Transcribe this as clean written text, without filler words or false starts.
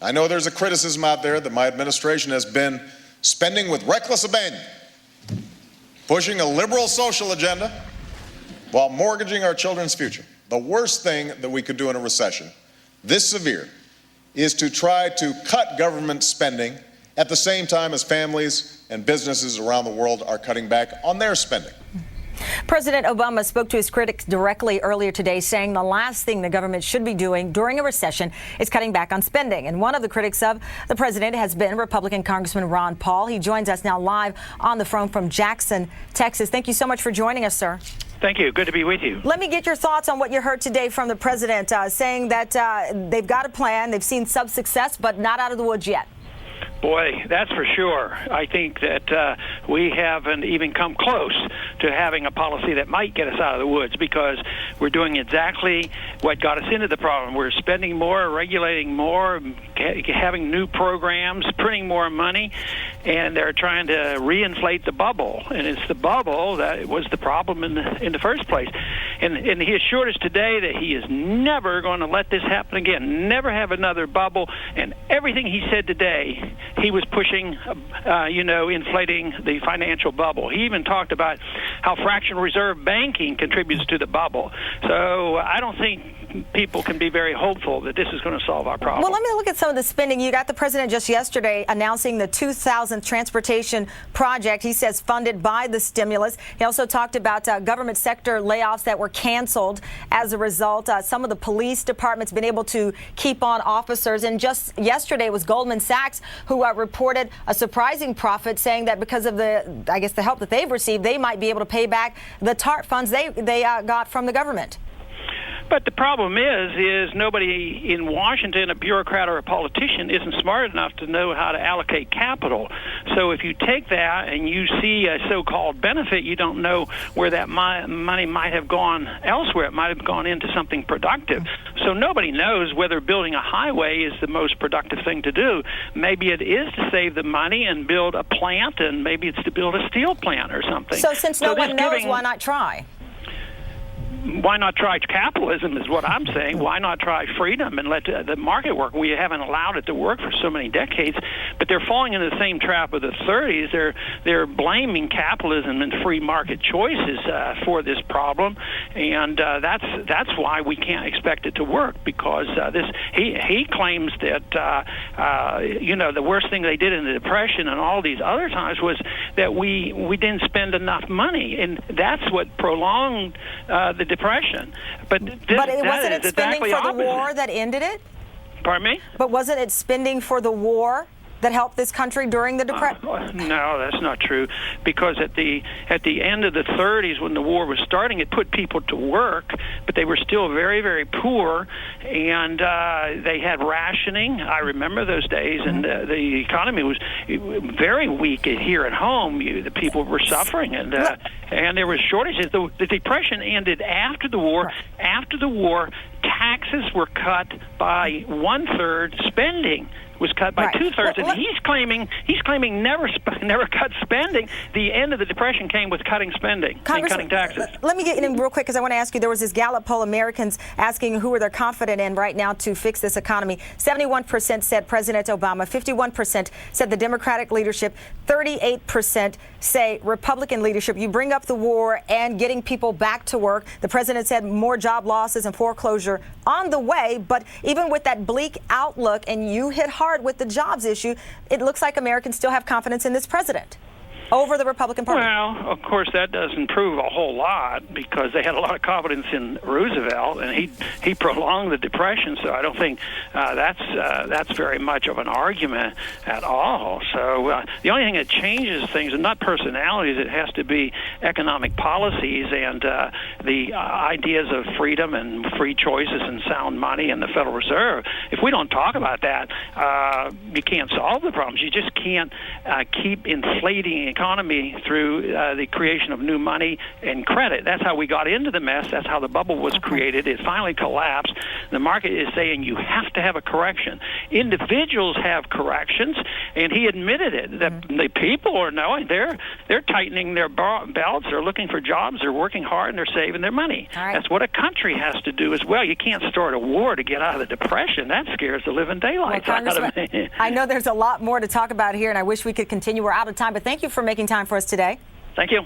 I know there's a criticism out there that my administration has been spending with reckless abandon, pushing a liberal social agenda while mortgaging our children's future. The worst thing that we could do in a recession this severe is to try to cut government spending at the same time as families and businesses around the world are cutting back on their spending. President Obama spoke to his critics directly earlier today, saying the last thing the government should be doing during a recession is cutting back on spending. And one of the critics of the president has been Republican Congressman Ron Paul. He joins us now live on the phone from Jackson, Texas. Thank you so much for joining us, sir. Thank you. Good to be with you. Let me get your thoughts on what you heard today from the president, saying that they've got a plan. They've seen some success, but not out of the woods yet. Boy, that's for sure. I think that we haven't even come close to having a policy that might get us out of the woods, because we're doing exactly what got us into the problem. We're spending more, regulating more, having new programs, printing more money, and they're trying to reinflate the bubble. And it's the bubble that was the problem in the first place. And he assured us today that he is never going to let this happen again, never have another bubble. And everything he said today, he was pushing, inflating the financial bubble. He even talked about how fractional reserve banking contributes to the bubble. So I don't think people can be very hopeful that this is going to solve our problem. Well, let me look at some of the spending. You got the president just yesterday announcing the 2000th transportation project. He says funded by the stimulus. He also talked about government sector layoffs that were canceled as a result. Some of the police departments been able to keep on officers. And just yesterday was Goldman Sachs who reported a surprising profit, saying that because of the help that they've received, they might be able to pay back the TARP funds they got from the government. But the problem is nobody in Washington, a bureaucrat or a politician, isn't smart enough to know how to allocate capital. So if you take that and you see a so-called benefit, you don't know where that money might have gone elsewhere. It might have gone into something productive. So nobody knows whether building a highway is the most productive thing to do. Maybe it is to save the money and build a plant, and maybe it's to build a steel plant or something. So since no one knows, why not try? Why not try capitalism is what I'm saying. Why not try freedom and let the market work? We haven't allowed it to work for so many decades, but they're falling into the same trap of the 30s. They're blaming capitalism and free market choices for this problem, and that's why we can't expect it to work, because he claims that the worst thing they did in the Depression and all these other times was that we didn't spend enough money, and that's what prolonged the Depression. But wasn't it spending for the war that ended it? Pardon me? But wasn't it spending for the war that helped this country during the Depression? No, that's not true. Because at the end of the 30s, when the war was starting, it put people to work, but they were still very, very poor, and they had rationing. I remember those days, and the economy was very weak here at home. The people were suffering, and there was shortages. The Depression ended after the war. After the war, taxes were cut by 1/3, spending was cut by 2/3, and he's claiming never cut spending. The end of the Depression came with cutting spending and cutting taxes. Let me get in real quick, because I want to ask you, there was this Gallup poll, Americans asking who are they confident in right now to fix this economy. 71% said President Obama, 51% said the Democratic leadership, 38% say Republican leadership. You bring up the war and getting people back to work. The president said more job losses and foreclosure on the way, but even with that bleak outlook, and you hit hard with the jobs issue, it looks like Americans still have confidence in this president over the Republican Party. Well, of course, that doesn't prove a whole lot, because they had a lot of confidence in Roosevelt, and he prolonged the Depression. So I don't think that's very much of an argument at all. So the only thing that changes things is not personalities; it has to be economic policies and the ideas of freedom and free choices and sound money and the Federal Reserve. If we don't talk about that, you can't solve the problems. You just can't keep inflating economy through the creation of new money and credit. That's how we got into the mess. That's how the bubble was created. It finally collapsed. The market is saying you have to have a correction. Individuals have corrections, and he admitted it. That the people are knowing they're tightening their belts. They're looking for jobs. They're working hard, and they're saving their money. All right. That's what a country has to do as well. You can't start a war to get out of the depression. That scares the living daylights out of me. I know there's a lot more to talk about here, and I wish we could continue. We're out of time, but thank you for making time for us today. Thank you.